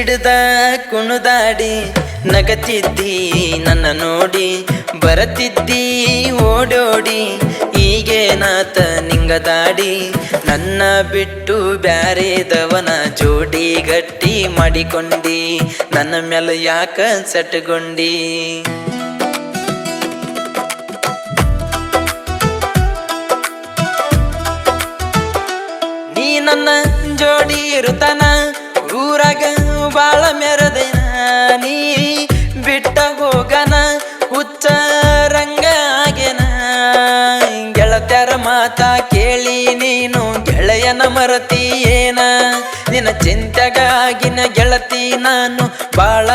ಹಿಡ್ದ ಕುಣದಾಡಿ ನಗತಿದ್ದಿ ನನ್ನ ನೋಡಿ ಬರತಿದ್ದಿ ಓಡೋಡಿ ಈಗೇನಾತ ನಿಂಗ ದಾಡಿ ನನ್ನ ಬಿಟ್ಟು ಬ್ಯಾರೆದವನ ಜೋಡಿ ಗಟ್ಟಿ ಮಾಡಿಕೊಂಡಿ ನನ್ನ ಮೇಲೆ ಯಾಕ ಸೆಟ್ಗೊಂಡಿ ನೀ ನನ್ನ ಜೋಡಿ ಇರುತ್ತಾನ ಊರಾಗ ಬಾಳ ಮೆರದೇನ ನೀ ಬಿಟ್ಟ ಹೋಗನ ಹುಚ್ಚ ರಂಗ ಆಗೇನ ಗೆಳತ್ಯಾರ ಮಾತ ಕೇಳಿ ನೀನು ಗೆಳೆಯನ ಮರತಿ ಏನ ನಿನ್ನ ಚಿಂತೆಗಾಗಿನ ಗೆಳತಿ ನಾನು ಬಾಳ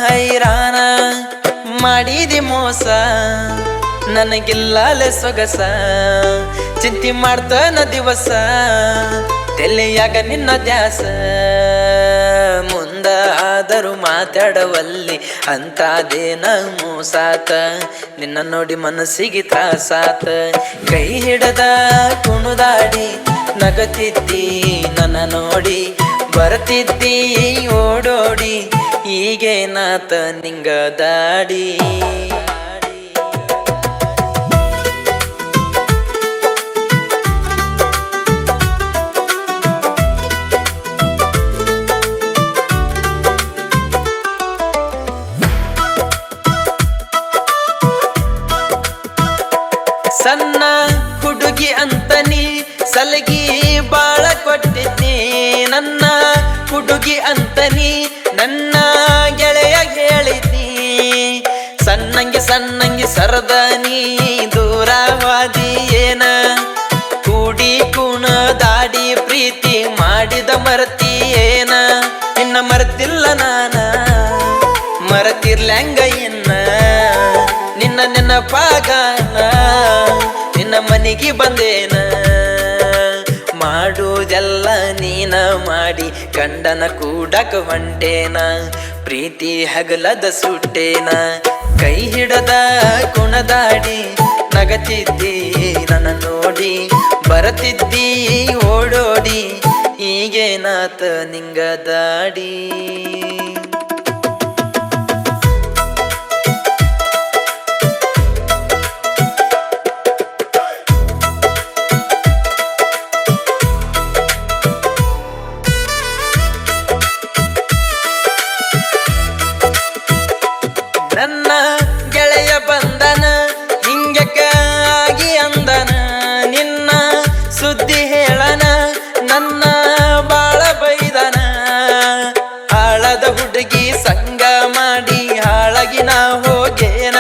ಹೈರಾಣ ಮಾಡಿದಿ ಮೋಸ ನನಗಿಲ್ಲಲೆ ಸೊಗಸ ಚಿಂತೆ ಮಾಡ್ತಾನ ದಿವಸ ತೆಲೆಯಾಗ ನಿನ್ನ ದ್ಯಾಸ ಮುಂದ ಆದರೂ ಮಾತಾಡವಲ್ಲಿ ಅಂತಾದೇನ ಮೋಸಾತ ನಿನ್ನ ನೋಡಿ ಮನಸ್ಸಿಗೆ ತ್ರಾಸಾತ ಕೈ ಹಿಡದ ಕುಣದಾಡಿ ನಗತಿದ್ದಿ ನನ್ನ ನೋಡಿ ಬರ್ತಿದ್ದಿ ಓಡೋಡಿ ಈಗೇನಾತ ನಿಂಗ ದಾಡಿ ಸಣ್ಣ ಹುಡುಗಿ ಅಂತನಿ ಸಲಗಿ ಬಾಳ ಕೊಟ್ಟಿದ್ನಿ ನನ್ನ ಹುಡುಗಿ ಅಂತನಿ ನನ್ನ ಗೆಳೆಯ ಹೇಳಿದ್ನಿ ಸಣ್ಣಂಗಿ ಸರದ ನೀ ದೂರವಾದಿ ಏನ ಕೂಡಿ ಕುಣದಾಡಿ ಪ್ರೀತಿ ಮಾಡಿದ ಮರತಿ ಏನ ನಿನ್ನ ಮರೆತಿಲ್ಲ ನಾನ ಮರತಿರ್ಲ್ಯಾಂಗ ಇನ್ನ ನಿನ್ನ ನೆನಪಾಗಾನ ನಿನ್ನ ಮನೆಗೆ ಬಂದೇನ ಮಾಡುವುದೆಲ್ಲ ನೀನ ಮಾಡಿ ಗಂಡನ ಕೂಡಕ ಹೊಂಟೇನ ಪ್ರೀತಿ ಹಗಲದ ಸುಟ್ಟೇನ ಕೈ ಹಿಡದ ಕುಣದಾಡಿ ನಗತಿದ್ದಿ ನನ್ನ ನೋಡಿ ಬರತಿದ್ದಿ ಓಡೋಡಿ ಈಗೇನಾತ ನಿಂಗ ದಾಡಿ ನನ್ನ ಗೆಳೆಯ ಬಂದನ ಹಿಂಗಕ್ಕಾಗಿ ಅಂದನ ನಿನ್ನ ಸುದ್ದಿ ಹೇಳನ ನನ್ನ ಬಾಳ ಬೈದನ ಹಾಳದ ಹುಡುಗಿ ಸಂಗ ಮಾಡಿ ಹಾಳಾಗಿ ನಾ ಹೋಗೇನ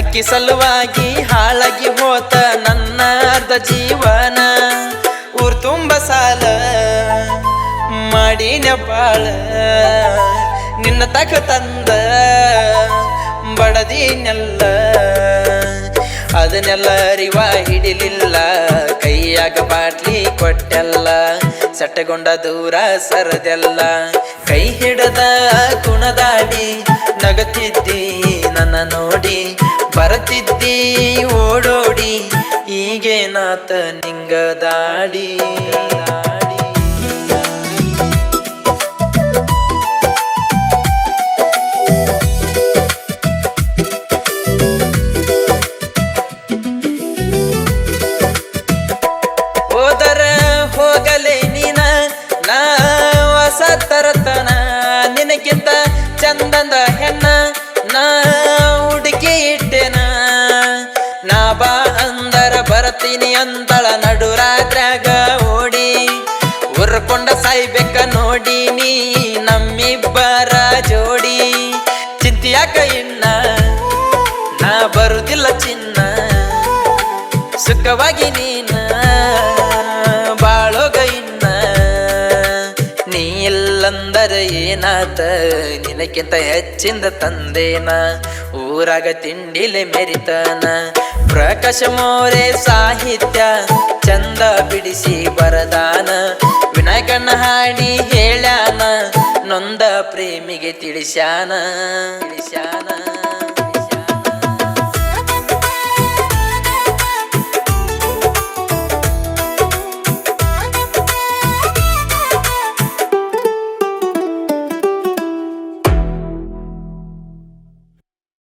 ಅಕ್ಕಿ ಸಲುವಾಗಿ ಹಾಳಾಗಿ ಹೋತ ನನ್ನ ಅರ್ಧ ಜೀವನ ಊರ್ ತುಂಬ ಸಾಲ ಮಾಡಿನ ಬಾಳ ನಿನ್ನ ತಕ ತಂದ ಬಡದಿನೆಲ್ಲ ಅದನ್ನೆಲ್ಲ ಅರಿವ ಹಿಡಿಲಿಲ್ಲ ಕೈಯಾಗ ಬಾಟ್ಲಿ ಕೊಟ್ಟೆಲ್ಲ ಸಟ್ಟಗೊಂಡ ದೂರ ಸರದೆಲ್ಲ ಕೈ ಹಿಡದ ಕುಣದಾಡಿ ನಗತಿದ್ದಿ ನನ್ನ ನೋಡಿ ಬರತಿದ್ದಿ ಓಡೋಡಿ ಈಗೇನಾತ ನಿಂಗ ದಾಡಿ ಹೋಗಲೇ ನೀನ ನಾ ಹೊಸ ತರತನ ನಿನಗಿಂತ ಚಂದಂದ ಹೆಣ್ಣ ನಾ ಹುಡುಗಿ ಇಟ್ಟೆನ ನಾ ಬಾ ಅಂದರ ಬರ್ತೀನಿ ಅಂತಳ ನಡುರಾತ್ರ್ಯಾಗ ಓಡಿ ಉರ್ಕೊಂಡ ಸಾಯ್ಬೇಕ ನೋಡಿ ನೀ ನಮ್ಮಿಬ್ಬರ ಜೋಡಿ ಚಿಂತೆಯಾಕ ಇನ್ನ ನಾ ಬರುದಿಲ್ಲ ಚಿನ್ನ ಸುಖವಾಗಿ ನೀನ ಬಾಳೋಗ ಇನ್ನ ನೀ ಇಲ್ಲಂದರ ಏನಾತ ನಿನಕ್ಕಿಂತ ಹೆಚ್ಚಿಂದ ತಂದೇನ ಊರಾಗ ತಿಂಡಿಲೆ ಮೆರಿತಾನ ಪ್ರಕಾಶ ಮೋರೆ ಸಾಹಿತ್ಯ ಚಂದ ಬಿಡಿಸಿ ಬರದಾನ ವಿನಾಯಕನ ಹಾಡಿ ಹೇಳ್ಯಾನ ನೊಂದ ಪ್ರೇಮಿಗೆ ತಿಳಿಸ್ಯಾನ